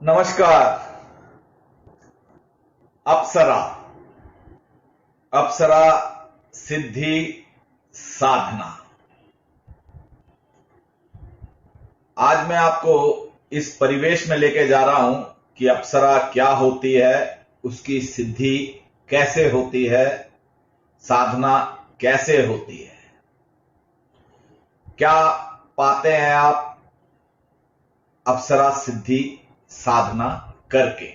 नमस्कार। अप्सरा अप्सरा सिद्धि साधना। आज मैं आपको इस परिवेश में लेके जा रहा हूं कि अप्सरा क्या होती है, उसकी सिद्धि कैसे होती है, साधना कैसे होती है। क्या पाते हैं आप अप्सरा सिद्धि साधना करके।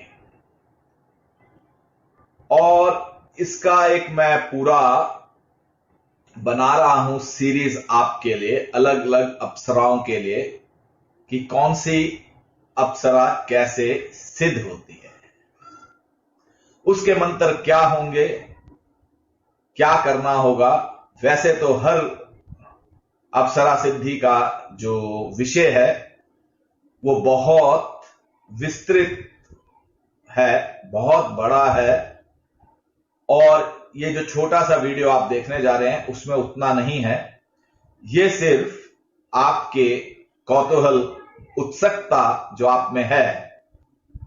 और इसका एक मैं पूरा बना रहा हूं सीरीज आपके लिए, अलग अलग अप्सराओं के लिए, कि कौन सी अप्सरा कैसे सिद्ध होती है, उसके मंत्र क्या होंगे, क्या करना होगा। वैसे तो हर अप्सरा सिद्धि का जो विषय है वो बहुत विस्तृत है, बहुत बड़ा है, और ये जो छोटा सा वीडियो आप देखने जा रहे हैं उसमें उतना नहीं है। ये सिर्फ आपके कौतूहल, उत्सुकता जो आप में है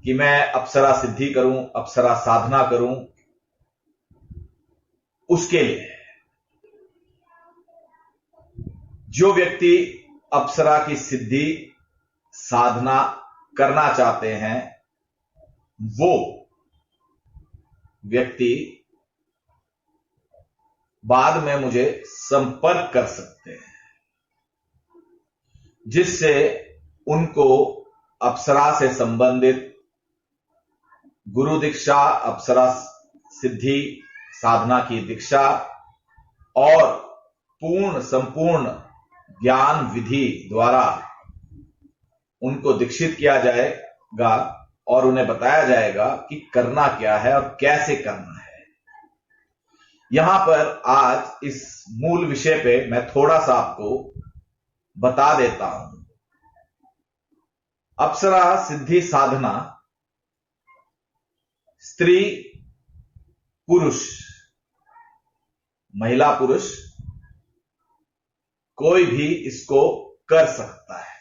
कि मैं अप्सरा सिद्धि करूं, अप्सरा साधना करूं, उसके लिए है। जो व्यक्ति अप्सरा की सिद्धि साधना करना चाहते हैं वो व्यक्ति बाद में मुझे संपर्क कर सकते हैं, जिससे उनको अप्सरा से संबंधित गुरु दीक्षा, अप्सरा सिद्धि साधना की दीक्षा और पूर्ण संपूर्ण ज्ञान विधि द्वारा उनको दीक्षित किया जाएगा और उन्हें बताया जाएगा कि करना क्या है और कैसे करना है। यहां पर आज इस मूल विषय पे मैं थोड़ा सा आपको बता देता हूं। अप्सरा सिद्धि साधना स्त्री पुरुष, महिला पुरुष कोई भी इसको कर सकता है।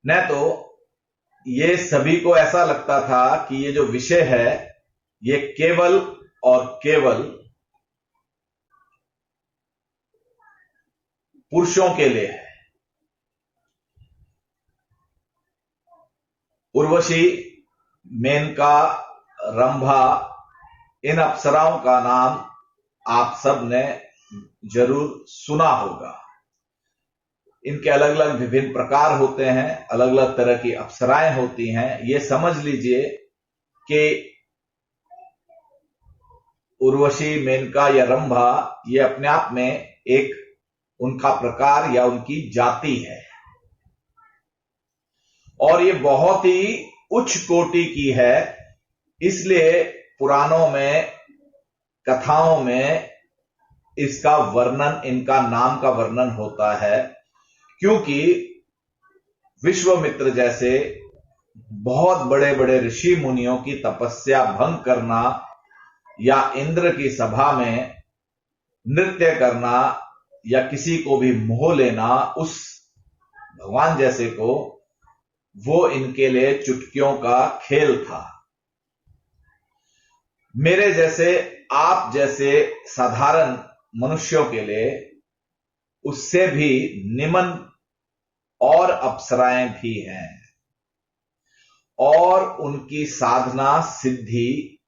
न तो ये सभी को ऐसा लगता था कि ये जो विषय है ये केवल और केवल पुरुषों के लिए है। उर्वशी, मेनका, रंभा, इन अप्सराओं का नाम आप सब ने जरूर सुना होगा। इनके अलग अलग विभिन्न प्रकार होते हैं, अलग अलग तरह की अप्सराएं होती हैं। ये समझ लीजिए कि उर्वशी, मेनका या रंभा ये अपने आप में एक उनका प्रकार या उनकी जाति है, और ये बहुत ही उच्च कोटि की है। इसलिए पुराणों में, कथाओं में इसका वर्णन, इनका नाम का वर्णन होता है, क्योंकि विश्वामित्र जैसे बहुत बड़े बड़े ऋषि मुनियों की तपस्या भंग करना या इंद्र की सभा में नृत्य करना या किसी को भी मोह लेना उस भगवान जैसे को, वो इनके लिए चुटकियों का खेल था। मेरे जैसे, आप जैसे साधारण मनुष्यों के लिए उससे भी निम्न और अप्सराएं भी हैं, और उनकी साधना सिद्धि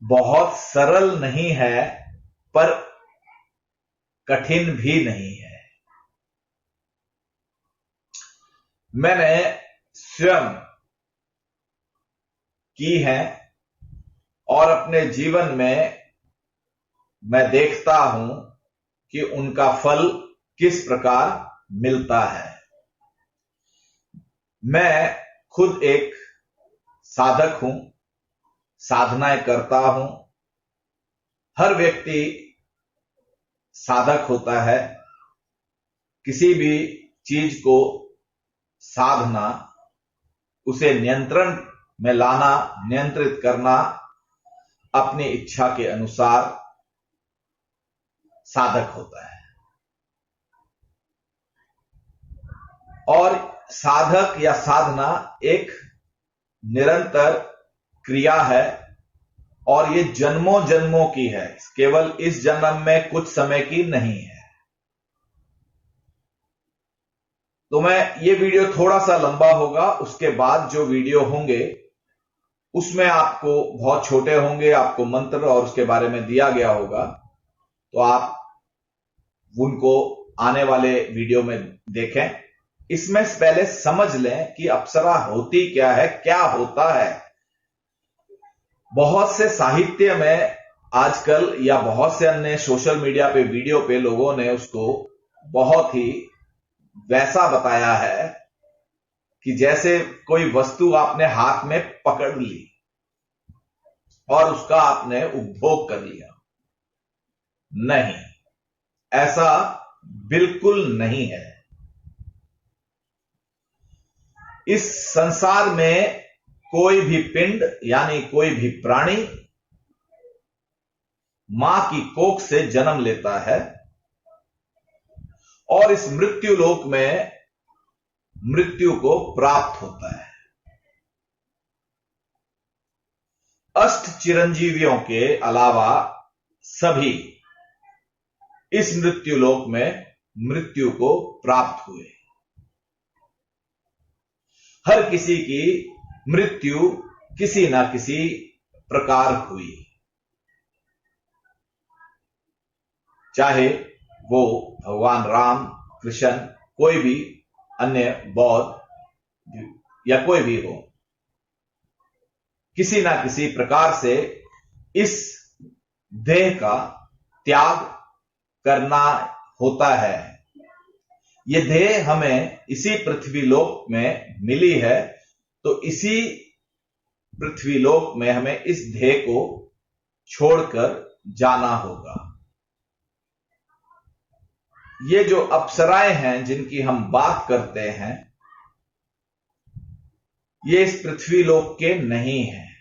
बहुत सरल नहीं है पर कठिन भी नहीं है। मैंने स्वयं की है और अपने जीवन में मैं देखता हूं कि उनका फल किस प्रकार मिलता है। मैं खुद एक साधक हूं, साधनाएं करता हूं। हर व्यक्ति साधक होता है। किसी भी चीज को साधना, उसे नियंत्रण में लाना, नियंत्रित करना अपनी इच्छा के अनुसार साधक होता है। और साधक या साधना एक निरंतर क्रिया है और ये जन्मों जन्मों की है, केवल इस जन्म में कुछ समय की नहीं है। तो ये वीडियो थोड़ा सा लंबा होगा, उसके बाद जो वीडियो होंगे उसमें आपको बहुत छोटे होंगे, आपको मंत्र और उसके बारे में दिया गया होगा, तो आप उनको आने वाले वीडियो में देखें। इसमें पहले समझ लें कि अप्सरा होती क्या है, क्या होता है। बहुत से साहित्य में आजकल या बहुत से अन्य सोशल मीडिया पे वीडियो पे लोगों ने उसको बहुत ही वैसा बताया है कि जैसे कोई वस्तु आपने हाथ में पकड़ ली और उसका आपने उपभोग कर लिया। नहीं, ऐसा बिल्कुल नहीं है। इस संसार में कोई भी पिंड यानी कोई भी प्राणी मां की कोख से जन्म लेता है और इस मृत्यु लोक में मृत्यु को प्राप्त होता है। अष्ट चिरंजीवियों के अलावा सभी इस मृत्यु लोक में मृत्यु को प्राप्त हुए। हर किसी की मृत्यु किसी ना किसी प्रकार हुई, चाहे वो भगवान राम, कृष्ण, कोई भी अन्य बौद्ध या कोई भी हो, किसी ना किसी प्रकार से इस देह का त्याग करना होता है। ये देह हमें इसी पृथ्वी लोक में मिली है, तो इसी पृथ्वी लोक में हमें इस देह को छोड़कर जाना होगा। ये जो अप्सराएं हैं जिनकी हम बात करते हैं, ये इस पृथ्वी लोक के नहीं हैं।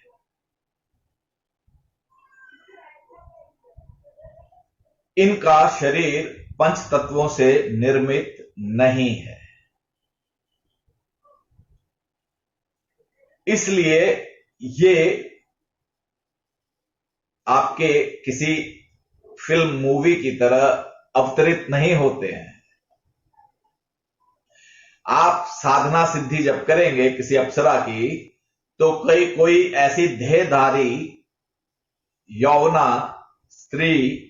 इनका शरीर पंच तत्वों से निर्मित नहीं है, इसलिए ये आपके किसी फिल्म मूवी की तरह अवतरित नहीं होते हैं। आप साधना सिद्धि जब करेंगे किसी अप्सरा की, तो कोई ऐसी देहधारी यौवना स्त्री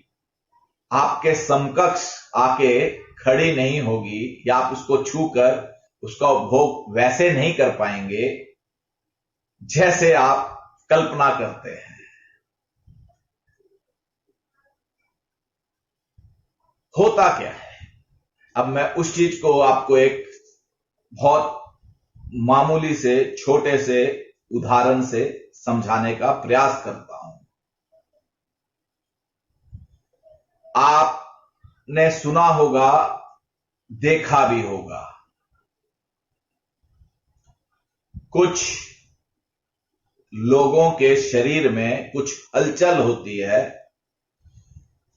आपके समकक्ष आके खड़ी नहीं होगी या आप उसको छूकर उसका उपभोग वैसे नहीं कर पाएंगे जैसे आप कल्पना करते हैं। होता क्या है, अब मैं उस चीज को आपको एक बहुत मामूली से छोटे से उदाहरण से समझाने का प्रयास करता हूं। आपने सुना होगा, देखा भी होगा, कुछ लोगों के शरीर में कुछ हलचल होती है,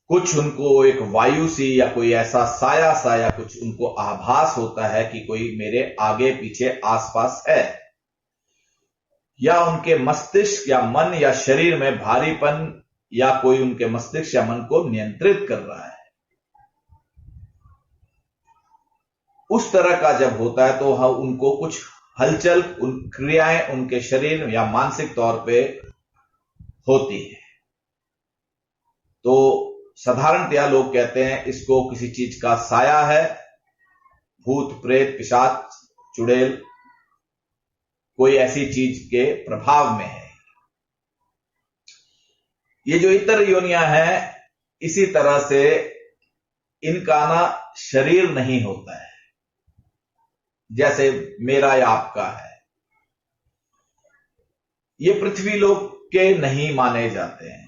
कुछ उनको एक वायु सी या कोई ऐसा साया सा या कुछ उनको आभास होता है कि कोई मेरे आगे पीछे आसपास है, या उनके मस्तिष्क या मन या शरीर में भारीपन या कोई उनके मस्तिष्क या मन को नियंत्रित कर रहा है। उस तरह का जब होता है तो उनको कुछ हलचल, क्रियाएं उनके शरीर या मानसिक तौर पे होती है। तो साधारणतया लोग कहते हैं इसको किसी चीज का साया है, भूत प्रेत पिशाच चुड़ैल कोई ऐसी चीज के प्रभाव में है। ये जो इतर योनियां हैं, इसी तरह से इनका ना शरीर नहीं होता है जैसे मेरा या आपका है। ये पृथ्वी लोक के नहीं माने जाते हैं।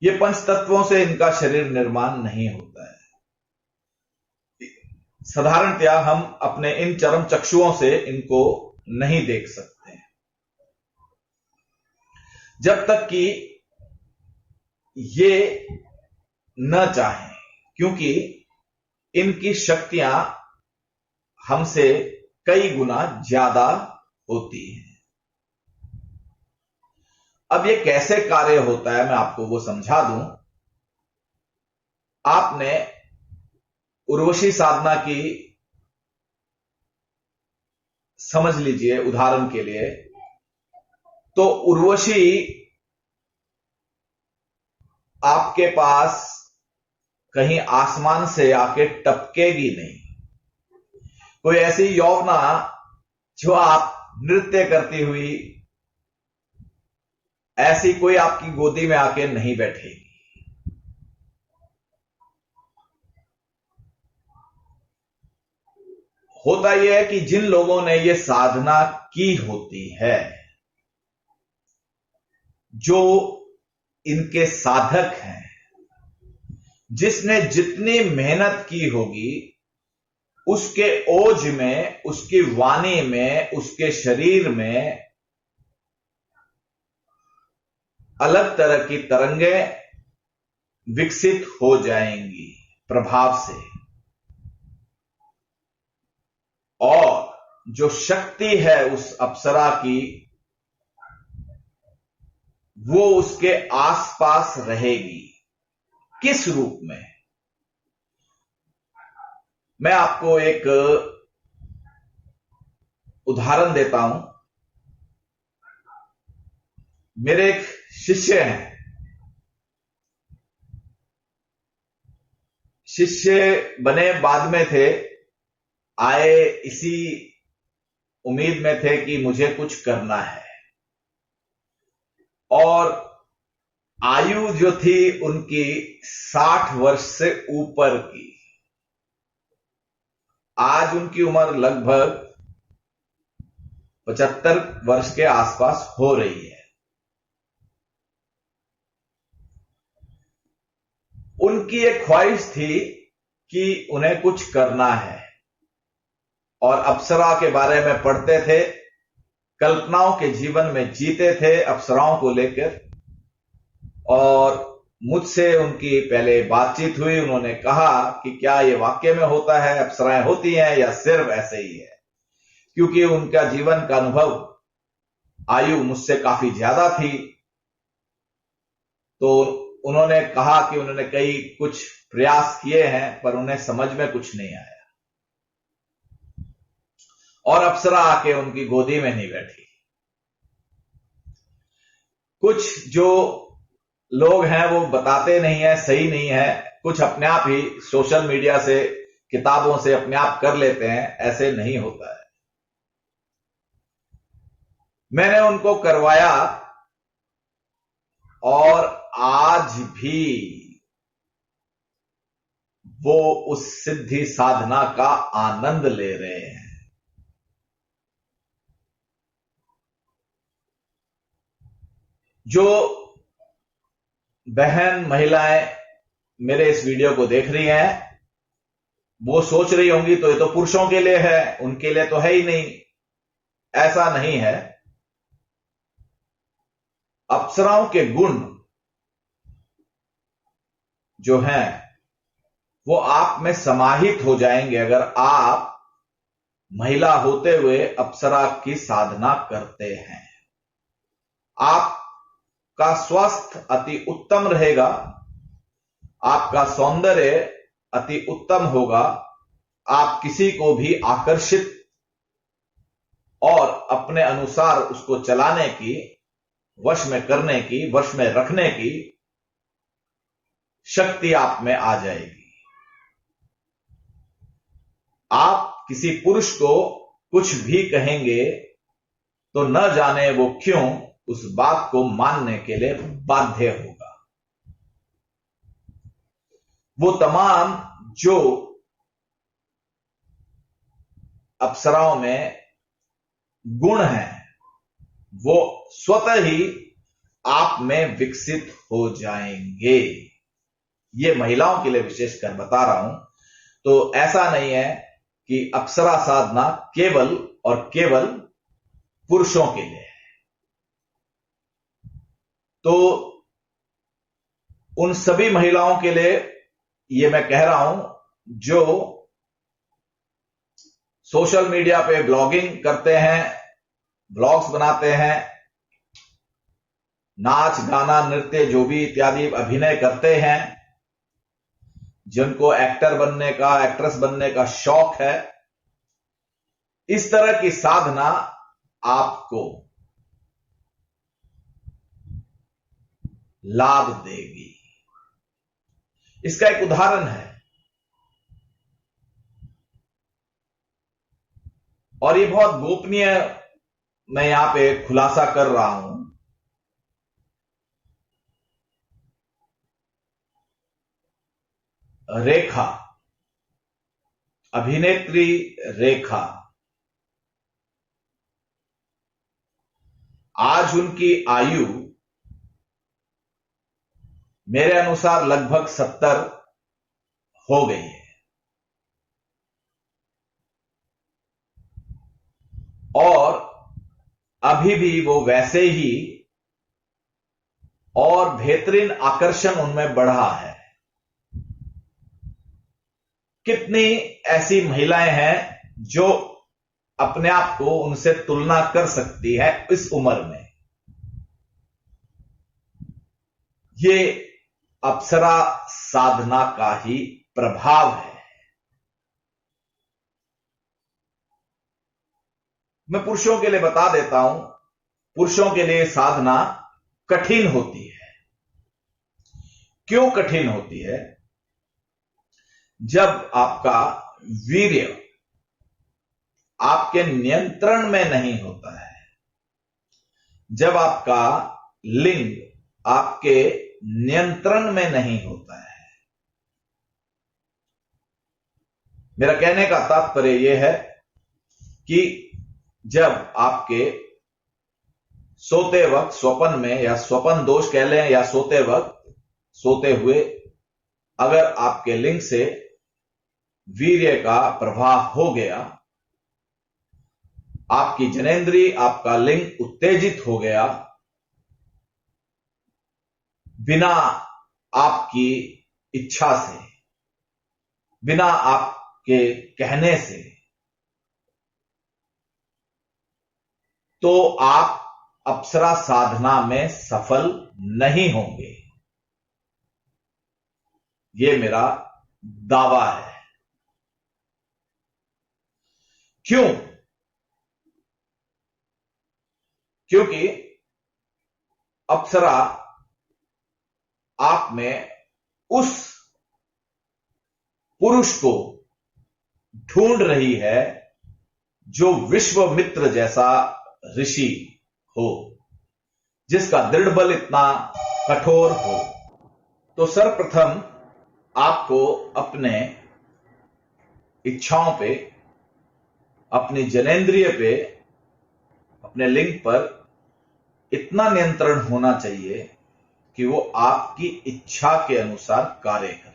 ये पंच तत्वों से इनका शरीर निर्माण नहीं होता है। साधारणतया हम अपने इन चरम चक्षुओं से इनको नहीं देख सकते हैं, जब तक कि ये न चाहें, क्योंकि इनकी शक्तियां हमसे कई गुना ज्यादा होती है। अब ये कैसे कार्य होता है, मैं आपको वो समझा दूं। आपने उर्वशी साधना की समझ लीजिए उदाहरण के लिए, तो उर्वशी आपके पास कहीं आसमान से आके टपकेगी नहीं। कोई ऐसी यौवना जो आप नृत्य करती हुई, ऐसी कोई आपकी गोदी में आके नहीं बैठेगी। होता यह है कि जिन लोगों ने यह साधना की होती है, जो इनके साधक हैं, जिसने जितनी मेहनत की होगी, उसके ओज में, उसकी वाणी में, उसके शरीर में अलग तरह की तरंगें विकसित हो जाएंगी प्रभाव से। और जो शक्ति है उस अप्सरा की, वो उसके आसपास रहेगी। किस रूप में? मैं आपको एक उदाहरण देता हूं। मेरे एक शिष्य हैं, शिष्य बने बाद में थे, आए इसी उम्मीद में थे कि मुझे कुछ करना है। और आयु जो थी उनकी 60 वर्ष से ऊपर की। आज उनकी उम्र लगभग 75 वर्ष के आसपास हो रही है। उनकी एक ख्वाहिश थी कि उन्हें कुछ करना है, और अप्सरा के बारे में पढ़ते थे, कल्पनाओं के जीवन में जीते थे अप्सराओं को लेकर। और मुझसे उनकी पहले बातचीत हुई, उन्होंने कहा कि क्या ये वाकई में होता है, अप्सराएं होती हैं या सिर्फ ऐसे ही है, क्योंकि उनका जीवन का अनुभव, आयु मुझसे काफी ज्यादा थी। तो उन्होंने कहा कि उन्होंने कई कुछ प्रयास किए हैं, पर उन्हें समझ में कुछ नहीं आया, और अप्सरा आके उनकी गोदी में नहीं बैठी। कुछ जो लोग हैं वो बताते नहीं है, सही नहीं है, कुछ अपने आप ही सोशल मीडिया से, किताबों से अपने आप कर लेते हैं, ऐसे नहीं होता है। मैंने उनको करवाया, और आज भी वो उस सिद्धि साधना का आनंद ले रहे हैं। जो बहन, महिलाएं मेरे इस वीडियो को देख रही हैं, वो सोच रही होंगी तो ये तो पुरुषों के लिए है, उनके लिए तो है ही नहीं। ऐसा नहीं है। अप्सराओं के गुण जो हैं वो आप में समाहित हो जाएंगे अगर आप महिला होते हुए अप्सरा की साधना करते हैं। आपका स्वास्थ्य अति उत्तम रहेगा, आपका सौंदर्य अति उत्तम होगा, आप किसी को भी आकर्षित और अपने अनुसार उसको चलाने की, वश में करने की, वश में रखने की शक्ति आप में आ जाएगी। आप किसी पुरुष को कुछ भी कहेंगे तो न जाने वो क्यों उस बात को मानने के लिए बाध्य होगा। वो तमाम जो अप्सराओं में गुण हैं वो स्वतः ही आप में विकसित हो जाएंगे। ये महिलाओं के लिए विशेषकर बता रहा हूं। तो ऐसा नहीं है कि अप्सरा साधना केवल और केवल पुरुषों के लिए है। तो उन सभी महिलाओं के लिए ये मैं कह रहा हूं जो सोशल मीडिया पे ब्लॉगिंग करते हैं, ब्लॉग्स बनाते हैं, नाच गाना नृत्य जो भी इत्यादि अभिनय करते हैं, जिनको एक्टर बनने का, एक्ट्रेस बनने का शौक है, इस तरह की साधना आपको लाभ देगी। इसका एक उदाहरण है, और ये बहुत गोपनीय मैं यहां पे खुलासा कर रहा हूं। रेखा, अभिनेत्री रेखा, आज उनकी आयु मेरे अनुसार लगभग 70 हो गई है, और अभी भी वो वैसे ही और बेहतरीन आकर्षण उनमें बढ़ा है। कितनी ऐसी महिलाएं हैं जो अपने आप को उनसे तुलना कर सकती है इस उम्र में। ये अप्सरा साधना का ही प्रभाव है। मैं पुरुषों के लिए बता देता हूं, पुरुषों के लिए साधना कठिन होती है। क्यों कठिन होती है? जब आपका वीर्य आपके नियंत्रण में नहीं होता है, जब आपका लिंग आपके नियंत्रण में नहीं होता है। मेरा कहने का तात्पर्य यह है कि जब आपके सोते वक्त स्वप्न में, या स्वप्न दोष कह लें, या सोते वक्त सोते हुए अगर आपके लिंग से वीर्य का प्रवाह हो गया, आपकी जनेंद्रिय, आपका लिंग उत्तेजित हो गया, बिना आपकी इच्छा से, बिना आपके कहने से, तो आप अप्सरा साधना में सफल नहीं होंगे। यह मेरा दावा है। क्यों? क्योंकि अप्सरा आप में उस पुरुष को ढूंढ रही है जो विश्वामित्र जैसा ऋषि हो, जिसका दृढ़ बल इतना कठोर हो। तो सर्वप्रथम आपको अपने इच्छाओं पे, अपनी जनेंद्रिय पे, अपने लिंग पर इतना नियंत्रण होना चाहिए कि वो आपकी इच्छा के अनुसार कार्य करें।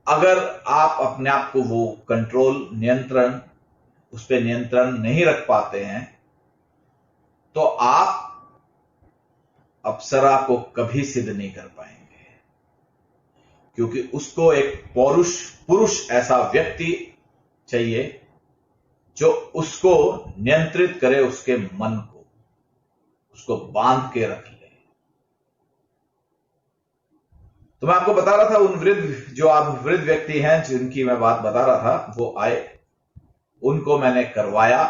अगर आप अपने आप को वो कंट्रोल, नियंत्रण, उस पर नियंत्रण नहीं रख पाते हैं, तो आप अप्सरा को कभी सिद्ध नहीं कर पाएंगे। क्योंकि उसको एक पुरुष ऐसा व्यक्ति चाहिए जो उसको नियंत्रित करे, उसके मन को, उसको बांध के रख ले। तो मैं आपको बता रहा था, उन वृद्ध, जो आप वृद्ध व्यक्ति हैं जिनकी मैं बात बता रहा था, वो आए, उनको मैंने करवाया,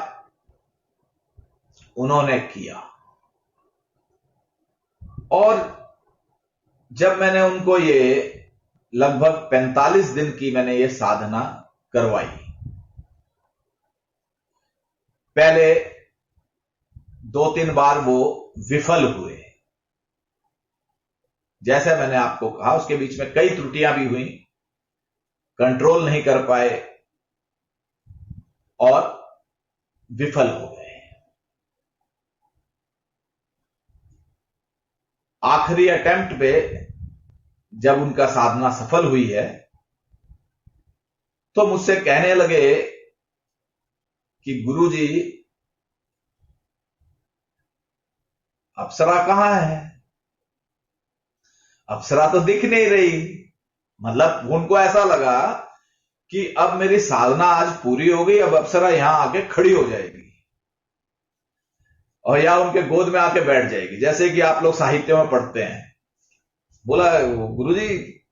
उन्होंने किया। और जब मैंने उनको ये लगभग 45 दिन की मैंने ये साधना करवाई, पहले 2-3 बार वो विफल हुए। जैसे मैंने आपको कहा, उसके बीच में कई त्रुटियां भी हुई, कंट्रोल नहीं कर पाए और विफल हो गए। आखिरी अटेम्प्ट पे जब उनका साधना सफल हुई है, तो मुझसे कहने लगे कि गुरुजी, अप्सरा कहां है? अप्सरा तो दिख नहीं रही। मतलब उनको ऐसा लगा कि अब मेरी साधना आज पूरी हो गई, अब अप्सरा यहां आके खड़ी हो जाएगी और या उनके गोद में आके बैठ जाएगी, जैसे कि आप लोग साहित्य में पढ़ते हैं। बोला गुरुजी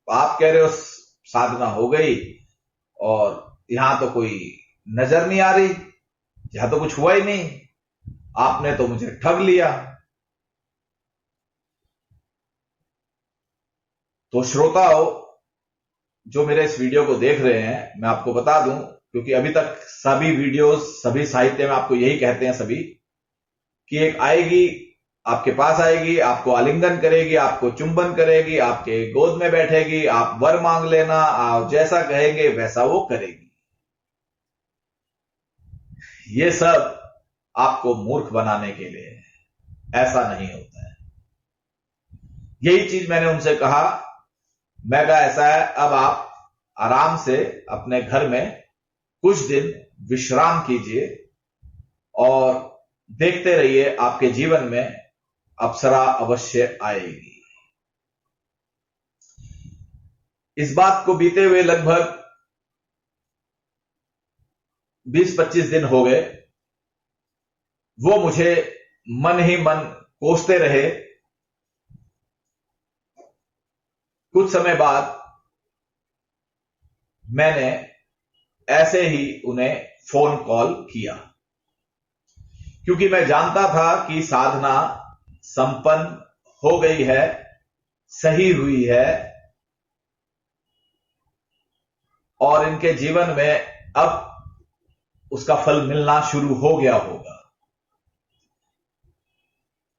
आप कह रहे हो साधना हो गई और यहां तो कोई नजर नहीं आ रही, यहां तो कुछ हुआ ही नहीं, आपने तो मुझे ठग लिया। तो श्रोताओं जो मेरे इस वीडियो को देख रहे हैं, मैं आपको बता दूं, क्योंकि अभी तक सभी वीडियोस सभी साहित्य में आपको यही कहते हैं सभी, कि एक आएगी आपके पास आएगी, आपको आलिंगन करेगी, आपको चुंबन करेगी, आपके गोद में बैठेगी, आप वर मांग लेना, आप जैसा कहेंगे वैसा वो करेगी। ये सब आपको मूर्ख बनाने के लिए है, ऐसा नहीं होता है। यही चीज मैंने उनसे कहा। मैं कहा ऐसा है, अब आप आराम से अपने घर में कुछ दिन विश्राम कीजिए और देखते रहिए आपके जीवन में अप्सरा अवश्य आएगी। इस बात को बीते हुए लगभग 20-25 दिन हो गए। वो मुझे मन ही मन कोसते रहे। कुछ समय बाद मैंने ऐसे ही उन्हें फोन कॉल किया, क्योंकि मैं जानता था कि साधना संपन्न हो गई है, सही हुई है और इनके जीवन में अब उसका फल मिलना शुरू हो गया होगा।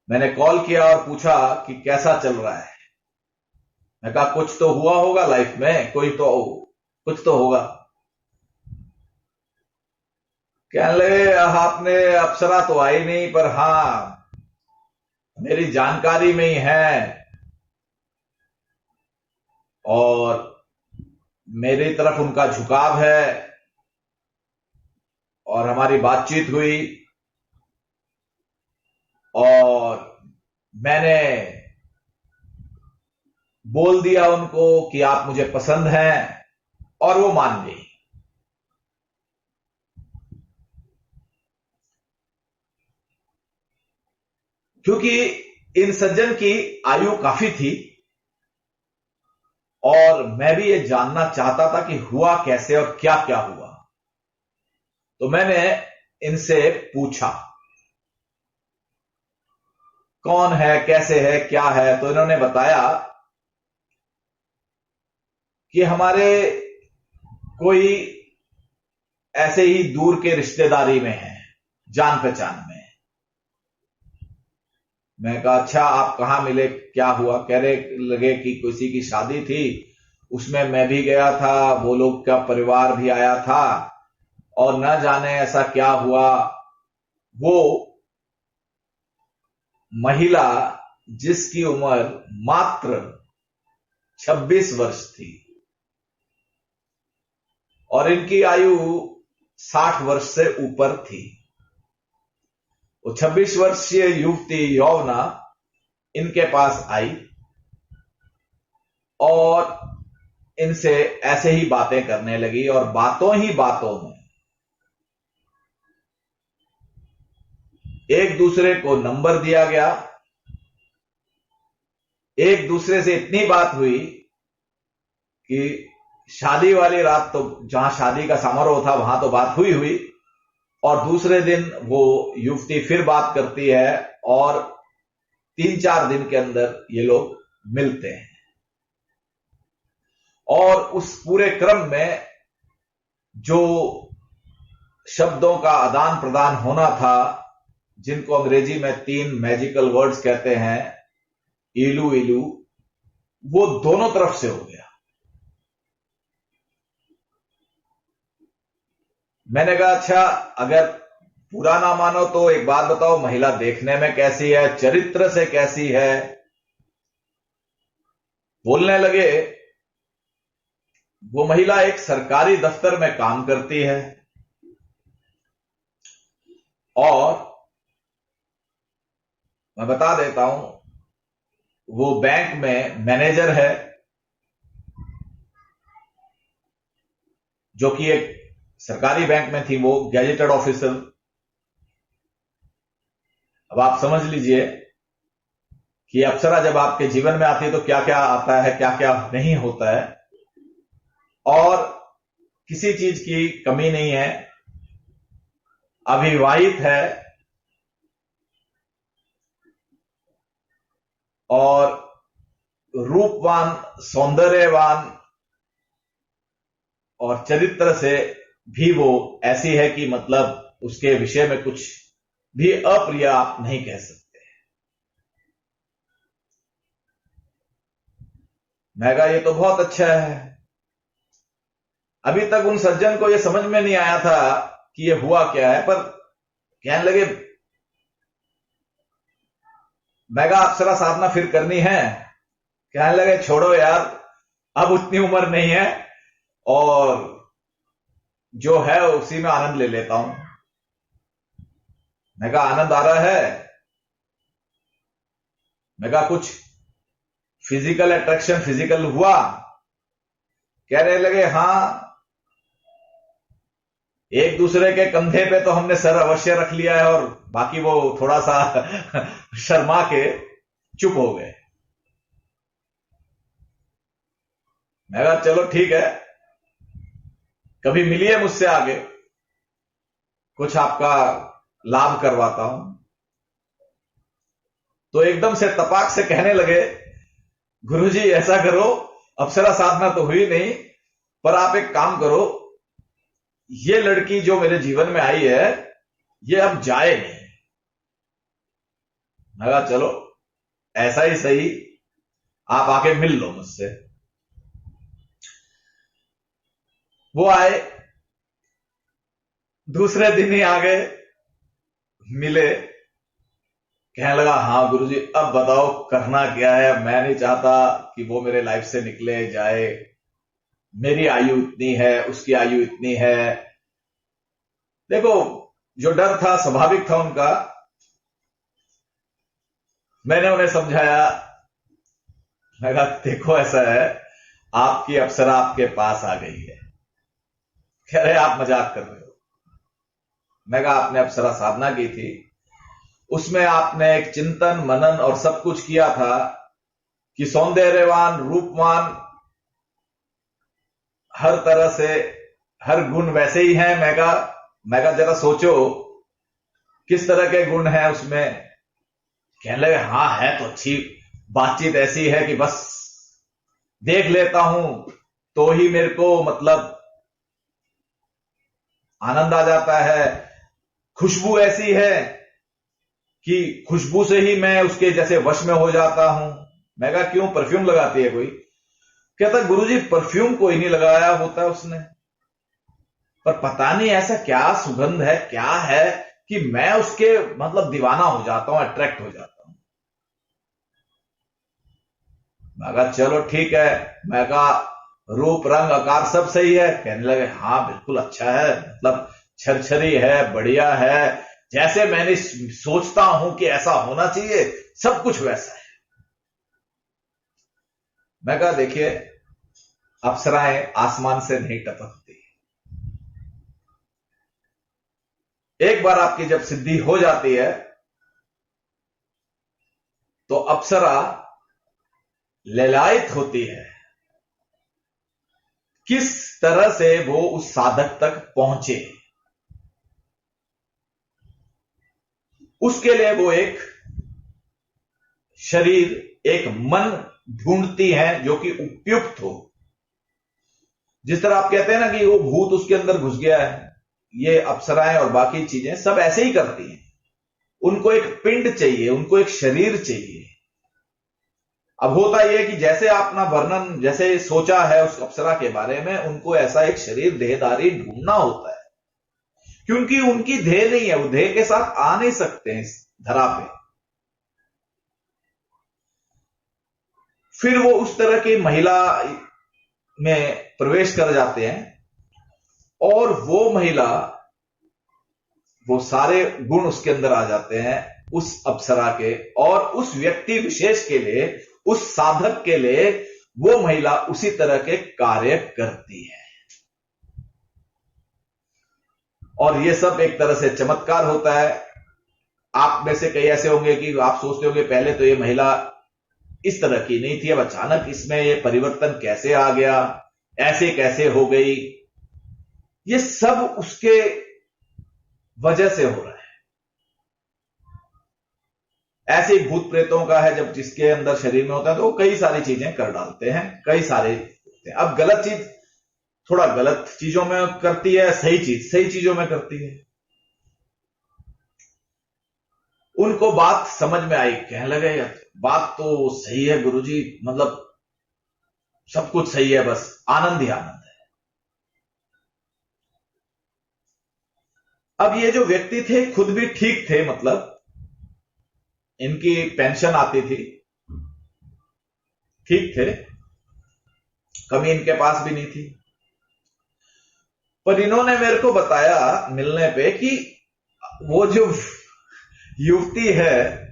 मैंने कॉल किया और पूछा कि कैसा चल रहा है। मैं कहा कुछ तो हुआ होगा लाइफ में, कुछ तो होगा। कहने लगे आपने अप्सरा तो आई नहीं, पर हां मेरी जानकारी में ही है और मेरी तरफ उनका झुकाव है और हमारी बातचीत हुई और मैंने बोल दिया उनको कि आप मुझे पसंद हैं और वो मान गई। क्योंकि इन सज्जन की आयु काफी थी और मैं भी ये जानना चाहता था कि हुआ कैसे और क्या क्या हुआ। तो मैंने इनसे पूछा कौन है, कैसे है, क्या है। तो इन्होंने बताया कि हमारे कोई ऐसे ही दूर के रिश्तेदारी में है, जान पहचान में। मैं कहा अच्छा आप कहां मिले, क्या हुआ। कहने लगे कि किसी की शादी थी, उसमें मैं भी गया था, वो लोग का परिवार भी आया था और न जाने ऐसा क्या हुआ, वो महिला जिसकी उम्र मात्र 26 वर्ष थी और इनकी आयु 60 वर्ष से ऊपर थी, वो 26 वर्षीय युवती यौवना इनके पास आई और इनसे ऐसे ही बातें करने लगी और बातों ही बातों में एक दूसरे को नंबर दिया गया। एक दूसरे से इतनी बात हुई कि शादी वाली रात तो जहां शादी का समारोह था वहां तो बात हुई और दूसरे दिन वो युवती फिर बात करती है और 3-4 दिन के अंदर ये लोग मिलते हैं और उस पूरे क्रम में जो शब्दों का आदान प्रदान होना था, जिनको अंग्रेजी में 3 मैजिकल वर्ड्स कहते हैं, इलू इलू, वो दोनों तरफ से हो गया। मैंने कहा अच्छा अगर पूरा ना मानो तो एक बात बताओ, महिला देखने में कैसी है, चरित्र से कैसी है। बोलने लगे वो महिला एक सरकारी दफ्तर में काम करती है और मैं बता देता हूं वो बैंक में मैनेजर है। जो कि एक सरकारी बैंक में थी, वो गैजेटेड ऑफिसर। अब आप समझ लीजिए कि अप्सरा जब आपके जीवन में आती है तो क्या क्या आता है, क्या क्या नहीं होता है, और किसी चीज की कमी नहीं है, अविवाहित है और रूपवान, सौंदर्यवान और चरित्र से भी वो ऐसी है कि मतलब उसके विषय में कुछ भी अप्रिय आप नहीं कह सकते। मैं कहा ये तो बहुत अच्छा है। अभी तक उन सज्जन को ये समझ में नहीं आया था कि ये हुआ क्या है, पर कहने लगे मेगा अप्सरा साधना फिर करनी है। कहने लगे छोड़ो यार, अब उतनी उम्र नहीं है और जो है उसी में आनंद ले लेता हूं। मैं कहा आनंद आ रहा है? मैं कहा कुछ फिजिकल अट्रैक्शन, फिजिकल हुआ? कहने लगे हाँ, एक दूसरे के कंधे पे तो हमने सर अवश्य रख लिया है और बाकी वो थोड़ा सा शर्मा के चुप हो गए। मैं कहा चलो ठीक है, कभी मिलिए मुझसे आगे, कुछ आपका लाभ करवाता हूं। तो एकदम से तपाक से कहने लगे गुरुजी ऐसा करो, अप्सरा साधना तो हुई नहीं, पर आप एक काम करो, ये लड़की जो मेरे जीवन में आई है ये अब जाए नहीं। मैं कहा चलो ऐसा ही सही, आप आके मिल लो मुझसे। वो आए, दूसरे दिन ही आ गए, मिले। कहने लगा हाँ गुरुजी अब बताओ करना क्या है, मैं नहीं चाहता कि वो मेरे लाइफ से निकले जाए, मेरी आयु इतनी है, उसकी आयु इतनी है। देखो जो डर था स्वाभाविक था उनका। मैंने उन्हें समझाया, मैं कहा देखो ऐसा है, आपकी अप्सरा आपके पास आ गई है। कह रहे आप मजाक कर रहे हो। मैं कहा आपने अप्सरा साधना की थी, उसमें आपने एक चिंतन मनन और सब कुछ किया था कि सौंदर्यवान, रूपवान, हर तरह से हर गुण वैसे ही हैं। मैं कहा जरा सोचो किस तरह के गुण हैं उसमें। कहने लगे हाँ है तो अच्छी, बातचीत ऐसी है कि बस देख लेता हूं तो ही मेरे को मतलब आनंद आ जाता है। खुशबू ऐसी है कि खुशबू से ही मैं उसके जैसे वश में हो जाता हूं। मैं कहा क्यों, परफ्यूम लगाती है कोई? कहता गुरुजी परफ्यूम कोई नहीं लगाया होता उसने, पर पता नहीं ऐसा क्या सुगंध है, क्या है कि मैं उसके मतलब दीवाना हो जाता हूं, अट्रैक्ट हो जाता हूं। मैं कहा चलो ठीक है। मैं कहा रूप रंग आकार सब सही है? कहने लगे हाँ बिल्कुल अच्छा है, मतलब छरछरी है, बढ़िया है, जैसे मैंने सोचता हूं कि ऐसा होना चाहिए, सब कुछ वैसा है। मैं कहा देखिए अप्सराएं आसमान से नहीं टपकती, एक बार आपकी जब सिद्धि हो जाती है तो अप्सरा ललायित होती है किस तरह से वो उस साधक तक पहुंचे। उसके लिए वो एक शरीर, एक मन ढूंढती है जो कि उपयुक्त हो। जिस तरह आप कहते हैं ना कि वो भूत उसके अंदर घुस गया है, ये अप्सराएं और बाकी चीजें सब ऐसे ही करती हैं। उनको एक पिंड चाहिए, उनको एक शरीर चाहिए। अब होता यह कि जैसे आपने वर्णन जैसे सोचा है उस अप्सरा के बारे में, उनको ऐसा एक शरीर देहधारी ढूंढना होता है, क्योंकि उनकी देह नहीं है, वो देह के साथ आ नहीं सकते हैं इस धरा पे। फिर वो उस तरह की महिला में प्रवेश कर जाते हैं और वो महिला, वो सारे गुण उसके अंदर आ जाते हैं उस अप्सरा के, और उस व्यक्ति विशेष के लिए, उस साधक के लिए वो महिला उसी तरह के कार्य करती है। और ये सब एक तरह से चमत्कार होता है। आप में से कई ऐसे होंगे कि आप सोचते होंगे पहले तो ये महिला इस तरह की नहीं थी, अब अचानक इसमें ये परिवर्तन कैसे आ गया, ऐसे कैसे हो गई। ये सब उसके वजह से हो रहा है। ऐसे ही भूत प्रेतों का है, जब जिसके अंदर शरीर में होता है तो वो कई सारी चीजें कर डालते हैं, कई सारे होते हैं। अब गलत चीज थोड़ा गलत चीजों में करती है, सही चीज सही चीजों में करती है। उनको बात समझ में आई, कहने लगे यार बात तो सही है गुरुजी, मतलब सब कुछ सही है, बस आनंद ही आनंद है। अब ये जो व्यक्ति थे खुद भी ठीक थे, मतलब इनकी पेंशन आती थी, ठीक थे, कमी इनके पास भी नहीं थी। पर इन्होंने मेरे को बताया मिलने पे कि वो जो युवती है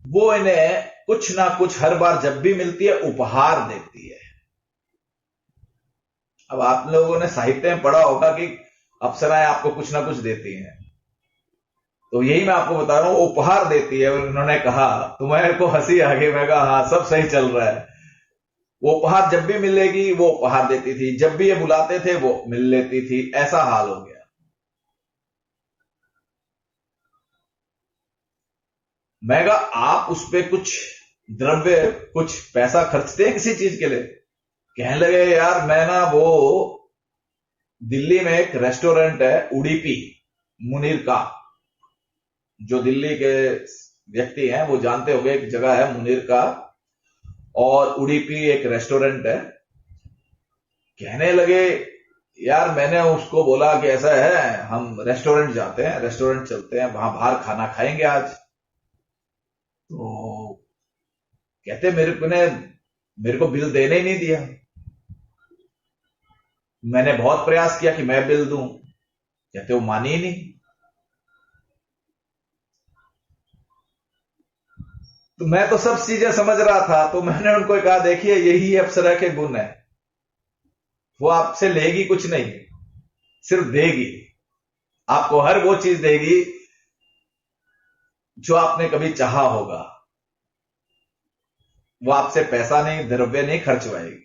वो इन्हें कुछ ना कुछ हर बार जब भी मिलती है उपहार देती है। अब आप लोगों ने साहित्य में पढ़ा होगा कि अप्सराएं आपको कुछ ना कुछ देती हैं, तो यही मैं आपको बता रहा हूं, उपहार देती है। और उन्होंने कहा, तुम्हारे को हंसी आ गई, मैं कहा हाँ सब सही चल रहा है। वो उपहार जब भी मिलेगी वो उपहार देती थी, जब भी ये बुलाते थे वो मिल लेती थी, ऐसा हाल हो गया। मैं कहा आप उस पे कुछ द्रव्य, कुछ पैसा खर्चते हैं किसी चीज के लिए? कहने लगे यार मैं ना, वो दिल्ली में एक रेस्टोरेंट है उडीपी मुनीर का, जो दिल्ली के व्यक्ति हैं वो जानते होंगे, एक जगह है मुनीर का और उडीपी एक रेस्टोरेंट है। कहने लगे यार मैंने उसको बोला कि ऐसा है, हम रेस्टोरेंट जाते हैं, रेस्टोरेंट चलते हैं, वहां बाहर खाना खाएंगे आज। तो कहते मेरे को बिल देने ही नहीं दिया। मैंने बहुत प्रयास किया कि मैं बिल दूं, कहते वो मानी ही नहीं। तो मैं तो सब चीजें समझ रहा था, तो मैंने उनको कहा देखिए यही अप्सरा के गुण है, वो आपसे लेगी कुछ नहीं, सिर्फ देगी। आपको हर वो चीज देगी जो आपने कभी चाहा होगा। वो आपसे पैसा नहीं, द्रव्य नहीं खर्चवाएगी।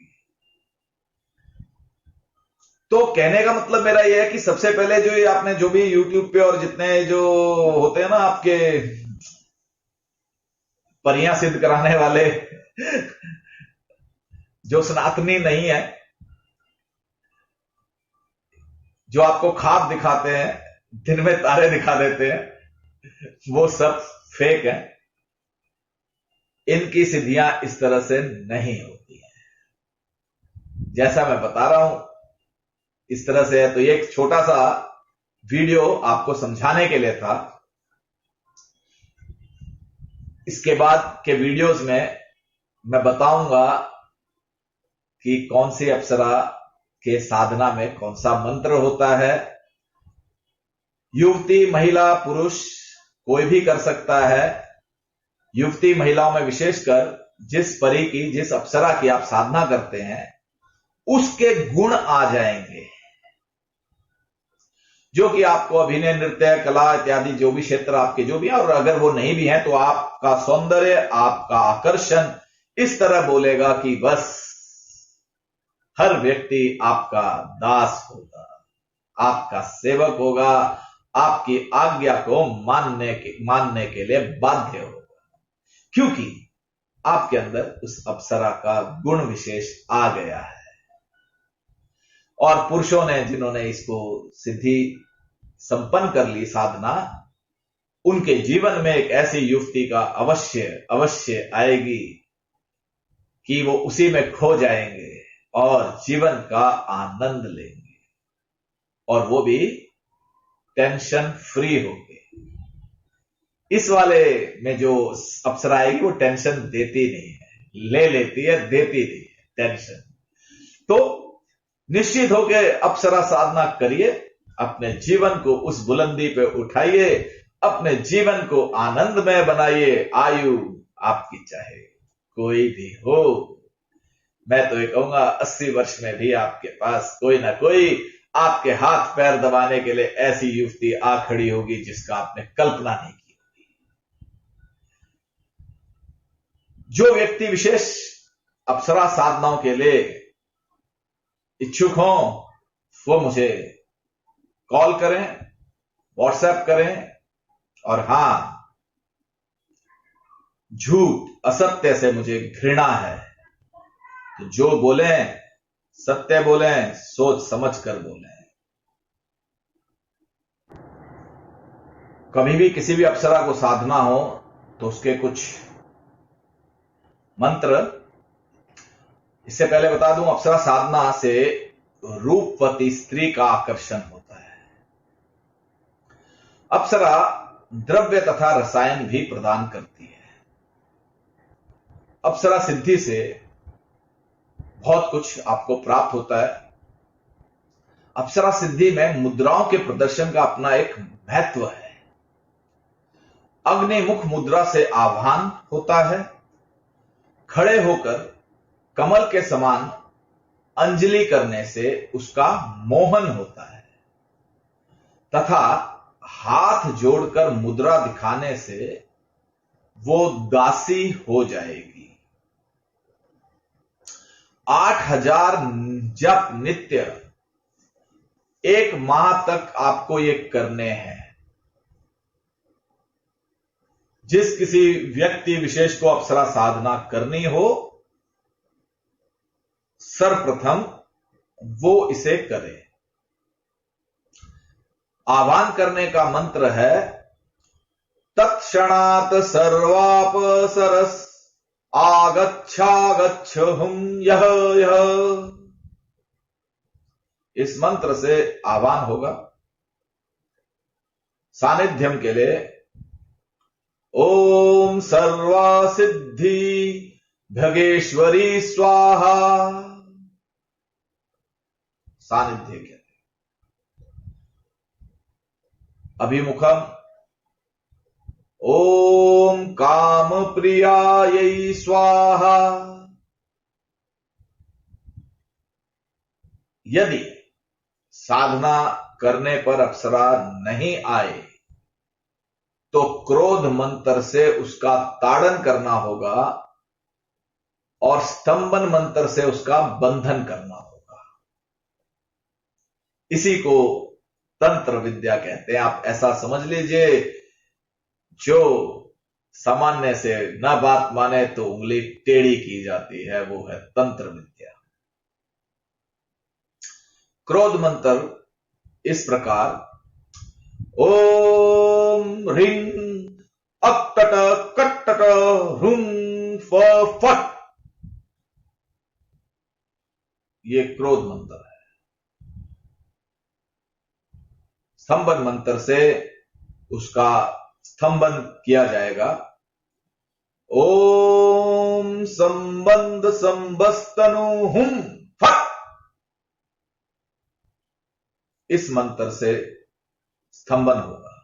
तो कहने का मतलब मेरा यह है कि सबसे पहले जो ये आपने जो भी YouTube पे और जितने जो होते हैं ना आपके परियां सिद्ध कराने वाले जो सनातनी नहीं है, जो आपको ख्वाब दिखाते हैं, दिन में तारे दिखा देते हैं, वो सब फेक है। इनकी सिद्धियां इस तरह से नहीं होती हैं जैसा मैं बता रहा हूं, इस तरह से है। तो ये एक छोटा सा वीडियो आपको समझाने के लिए था। इसके बाद के वीडियोस में मैं बताऊंगा कि कौन सी अप्सरा के साधना में कौन सा मंत्र होता है। युवती महिला पुरुष कोई भी कर सकता है। युवती महिलाओं में विशेषकर जिस परी की, जिस अप्सरा की आप साधना करते हैं उसके गुण आ जाएंगे, जो कि आपको अभिनय, नृत्य, कला इत्यादि जो भी क्षेत्र आपके जो भी है, और अगर वो नहीं भी है तो आपका सौंदर्य, आपका आकर्षण इस तरह बोलेगा कि बस हर व्यक्ति आपका दास होगा, आपका सेवक होगा, आपकी आज्ञा को मानने के लिए बाध्य होगा, क्योंकि आपके अंदर उस अप्सरा का गुण विशेष आ गया है। और पुरुषों ने, जिन्होंने इसको सिद्धि संपन्न कर ली साधना, उनके जीवन में एक ऐसी युवती का अवश्य अवश्य आएगी कि वो उसी में खो जाएंगे और जीवन का आनंद लेंगे, और वो भी टेंशन फ्री होंगे। इस वाले में जो अप्सरा आएगी वो टेंशन देती नहीं है, ले लेती है, देती नहीं है टेंशन। तो निश्चित होकर अप्सरा साधना करिए, अपने जीवन को उस बुलंदी पे उठाइए, अपने जीवन को आनंदमय बनाइए। आयु आपकी चाहे कोई भी हो, मैं तो ये कहूंगा 80 वर्ष में भी आपके पास कोई ना कोई आपके हाथ पैर दबाने के लिए ऐसी युवती आ खड़ी होगी जिसका आपने कल्पना नहीं की होगी। जो व्यक्ति विशेष अप्सरा साधनाओं के लिए इच्छुक हों वो मुझे कॉल करें, व्हाट्सएप करें, और हां, झूठ असत्य से मुझे घृणा है, तो जो बोलें सत्य बोलें, सोच समझ कर बोलें। कभी भी किसी भी अप्सरा को साधना हो तो उसके कुछ मंत्र, इससे पहले बता दूं, अप्सरा साधना से रूपवती स्त्री का आकर्षण होता है। अप्सरा द्रव्य तथा रसायन भी प्रदान करती है। अप्सरा सिद्धि से बहुत कुछ आपको प्राप्त होता है। अप्सरा सिद्धि में मुद्राओं के प्रदर्शन का अपना एक महत्व है। अग्निमुख मुद्रा से आह्वान होता है। खड़े होकर कमल के समान अंजलि करने से उसका मोहन होता है, तथा हाथ जोड़कर मुद्रा दिखाने से वो दासी हो जाएगी। 8000 जप नित्य 1 माह तक आपको ये करने हैं। जिस किसी व्यक्ति विशेष को अप्सरा साधना करनी हो, सर्वप्रथम वो इसे करे। आह्वान करने का मंत्र है तत्क्षणात् सर्वापसरस आगच्छागच्छ हुम यह यह। इस मंत्र से आह्वान होगा। सानिध्यम के लिए ओम सर्वा सिद्धि भगेश्वरी स्वाहा, सानिध्य के लिए। अभिमुखम ओम काम प्रियायै स्वाहा। यदि साधना करने पर अप्सरा नहीं आए तो क्रोध मंत्र से उसका ताड़न करना होगा और स्तंभन मंत्र से उसका बंधन करना होगा। इसी को तंत्र विद्या कहते हैं। आप ऐसा समझ लीजिए, जो सामान्य से न बात माने तो उंगली टेढ़ी की जाती है, वो है तंत्र विद्या। क्रोध मंत्र इस प्रकार ओम ह्रीं अक्टट कट्टट हुं फट, ये क्रोध मंत्र है। स्तंभन मंत्र से उसका स्तंभन किया जाएगा। ओम संबंध संबस्तनु हुं फट, इस मंत्र से स्तंभन होगा।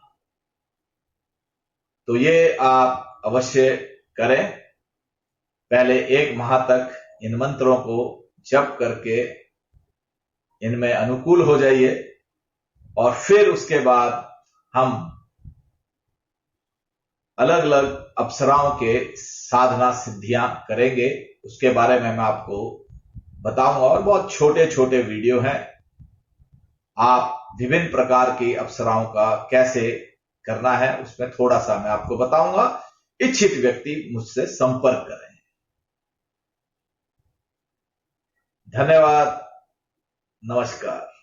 तो ये आप अवश्य करें। पहले 1 माह तक इन मंत्रों को जप करके इनमें अनुकूल हो जाइए, और फिर उसके बाद हम अलग अलग अप्सराओं के साधना सिद्धियां करेंगे। उसके बारे में मैं आपको बताऊंगा, और बहुत छोटे छोटे वीडियो हैं। आप विभिन्न प्रकार की अप्सराओं का कैसे करना है उसमें थोड़ा सा मैं आपको बताऊंगा। इच्छित व्यक्ति मुझसे संपर्क करें। धन्यवाद, नमस्कार।